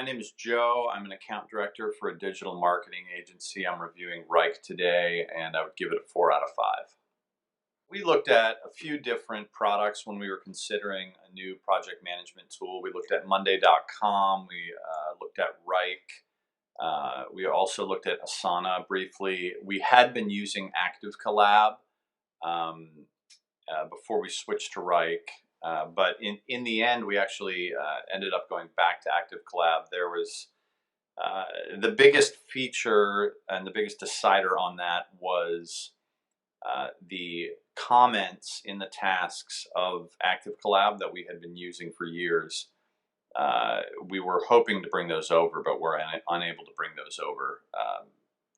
My name is Joe. I'm an account director for a digital marketing agency. I'm reviewing Wrike today, and I would give it a 4 out of 5. We looked at a few different products when we were considering a new project management tool. We looked at Monday.com. We looked at Wrike. We also looked at Asana briefly. We had been using Active Collab before we switched to Wrike. But in the end, we actually ended up going back to Active Collab. There was the biggest feature and the biggest decider on that was the comments in the tasks of Active Collab that we had been using for years. We were hoping to bring those over, but we're unable to bring those over,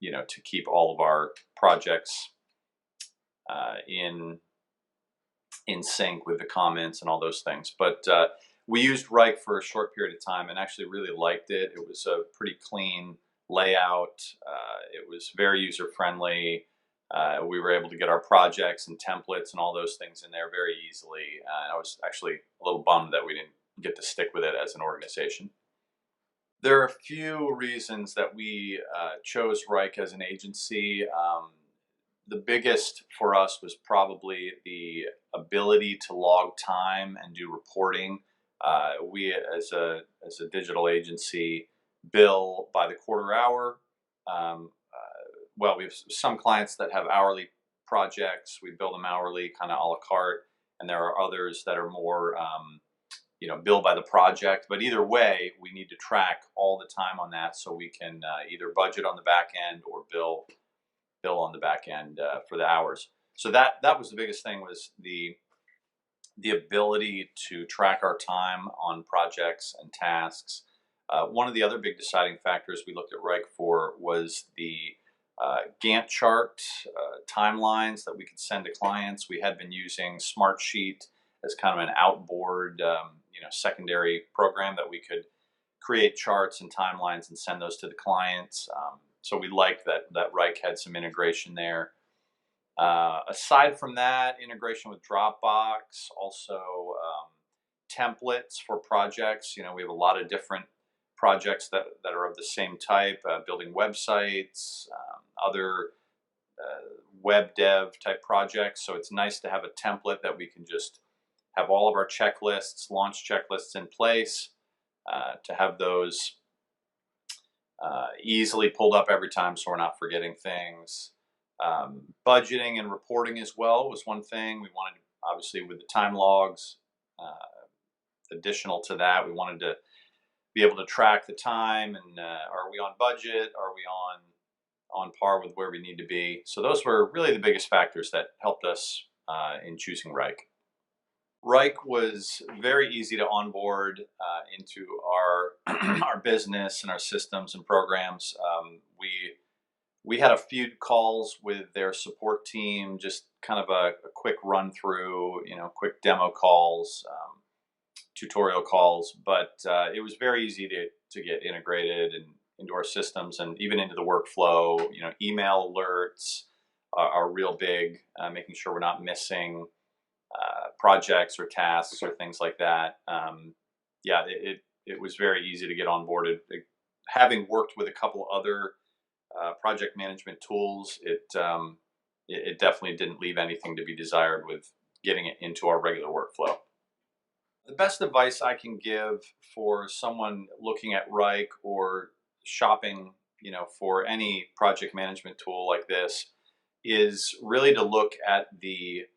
to keep all of our projects in sync with the comments and all those things. But we used Wrike for a short period of time and actually really liked it. It was a pretty clean layout. It was very user-friendly. We were able to get our projects and templates and all those things in there very easily. I was actually a little bummed that we didn't get to stick with it as an organization. There are a few reasons that we chose Wrike as an agency. The biggest for us was probably the ability to log time and do reporting. We, as a digital agency, bill by the quarter hour. Well, we have some clients that have hourly projects. We bill them hourly, kind of a la carte, and there are others that are more, bill by the project. But either way, we need to track all the time on that so we can either budget on the back end or bill on the back end for the hours. So that was the biggest thing, was the ability to track our time on projects and tasks. One of the other big deciding factors we looked at Wrike for was the Gantt chart timelines that we could send to clients. We had been using Smartsheet as kind of an outboard, secondary program that we could create charts and timelines and send those to the clients. So we liked that Wrike had some integration there. Aside from that, integration with Dropbox, also templates for projects. We have a lot of different projects that are of the same type, building websites, other web dev type projects. So it's nice to have a template that we can just have all of our checklists, launch checklists in place, to have those easily pulled up every time so we're not forgetting things. Budgeting and reporting as well was one thing. We wanted, obviously, with the time logs, additional to that, we wanted to be able to track the time and are we on budget? Are we on par with where we need to be? So those were really the biggest factors that helped us in choosing Wrike. Wrike was very easy to onboard into our our business and our systems and programs. We had a few calls with their support team, just kind of a quick run through, quick demo calls, tutorial calls, but it was very easy to get integrated and into our systems and even into the workflow. Email alerts are real big, making sure we're not missing projects or tasks or things like that. It was very easy to get onboarded. Having worked with a couple other project management tools, it definitely didn't leave anything to be desired with getting it into our regular workflow. The best advice I can give for someone looking at Wrike or shopping, for any project management tool like this, is really to look at the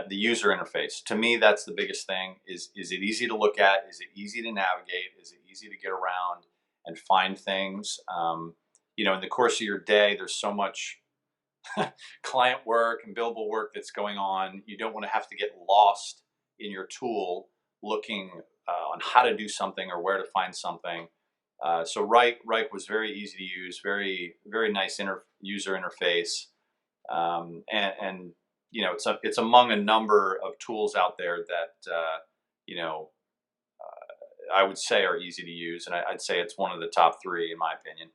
user interface. To me, that's the biggest thing. Is it easy to look at? Is it easy to navigate? Is it easy to get around and find things? In the course of your day, there's so much client work and billable work that's going on. You don't want to have to get lost in your tool looking on how to do something or where to find something. So Wrike was very easy to use, very, very nice user interface. And it's among a number of tools out there that, I would say are easy to use. And I'd say it's one of the top 3 in my opinion.